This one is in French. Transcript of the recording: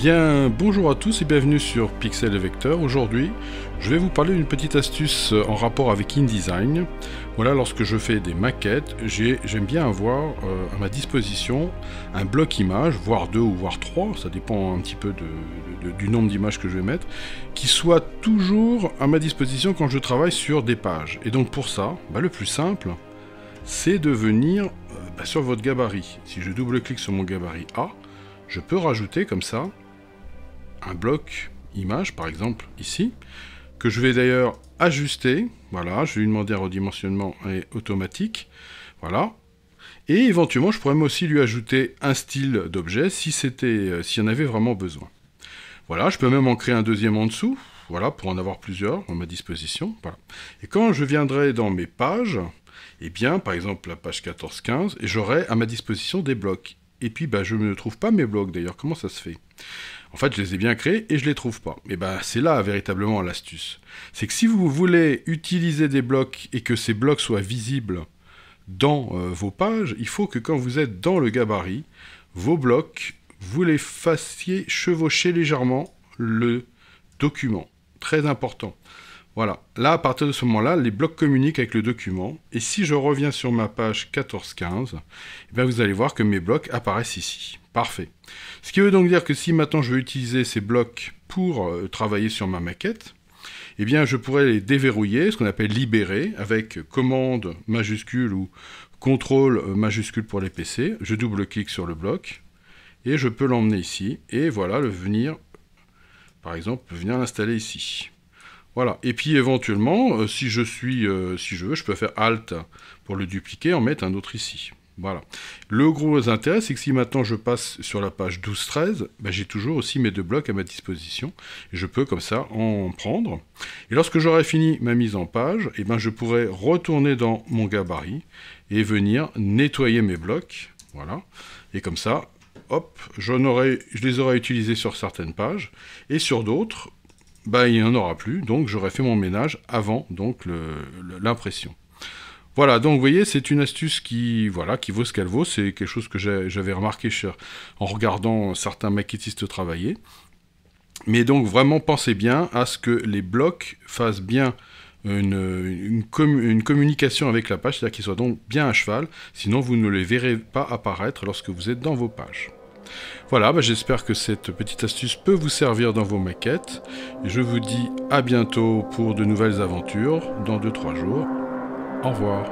Bien, bonjour à tous et bienvenue sur Pixel et Vecteur. Aujourd'hui, je vais vous parler d'une petite astuce en rapport avec InDesign. Voilà, lorsque je fais des maquettes, j'aime bien avoir à ma disposition un bloc image, voire 2 ou voire 3, ça dépend un petit peu du nombre d'images que je vais mettre, qui soit toujours à ma disposition quand je travaille sur des pages. Et donc pour ça, le plus simple, c'est de venir sur votre gabarit. Si je double-clique sur mon gabarit A, je peux rajouter comme ça un bloc image, par exemple ici, que je vais d'ailleurs ajuster. Voilà, je vais lui demander un redimensionnement automatique. Voilà. Et éventuellement, je pourrais aussi lui ajouter un style d'objet s'il y en avait vraiment besoin. Voilà, je peux même en créer un deuxième en dessous, voilà, pour en avoir plusieurs à ma disposition. Voilà. Et quand je viendrai dans mes pages, eh bien, par exemple, la page 14-15, j'aurai à ma disposition des blocs. Et puis, je ne trouve pas mes blocs, d'ailleurs. Comment ça se fait? En fait, je les ai bien créés et je les trouve pas. Et c'est là, véritablement, l'astuce. C'est que si vous voulez utiliser des blocs et que ces blocs soient visibles dans vos pages, il faut que quand vous êtes dans le gabarit, vos blocs, vous les fassiez chevaucher légèrement le document. Très important. Voilà, là, à partir de ce moment-là, les blocs communiquent avec le document. Et si je reviens sur ma page 14-15, vous allez voir que mes blocs apparaissent ici. Parfait. Ce qui veut donc dire que si maintenant je veux utiliser ces blocs pour travailler sur ma maquette, je pourrais les déverrouiller, ce qu'on appelle libérer, avec commande majuscule ou contrôle majuscule pour les PC. Je double-clique sur le bloc et je peux l'emmener ici. Et voilà, par exemple, venir l'installer ici. Voilà, et puis éventuellement, si je veux, je peux faire Alt pour le dupliquer, en mettre un autre ici. Voilà. Le gros intérêt, c'est que si maintenant je passe sur la page 12-13, j'ai toujours aussi mes deux blocs à ma disposition. Et je peux comme ça en prendre. Et lorsque j'aurai fini ma mise en page, je pourrai retourner dans mon gabarit et venir nettoyer mes blocs. Voilà. Et comme ça, hop, je les aurai utilisés sur certaines pages. Et sur d'autres, il n'y en aura plus, donc j'aurais fait mon ménage avant l'impression. Voilà, donc vous voyez, c'est une astuce qui vaut ce qu'elle vaut, c'est quelque chose que j'avais remarqué en regardant certains maquettistes travailler. Mais donc vraiment pensez bien à ce que les blocs fassent bien une communication avec la page, c'est-à-dire qu'ils soient donc bien à cheval, sinon vous ne les verrez pas apparaître lorsque vous êtes dans vos pages. Voilà, j'espère que cette petite astuce peut vous servir dans vos maquettes. Et je vous dis à bientôt pour de nouvelles aventures, dans 2-3 jours. Au revoir.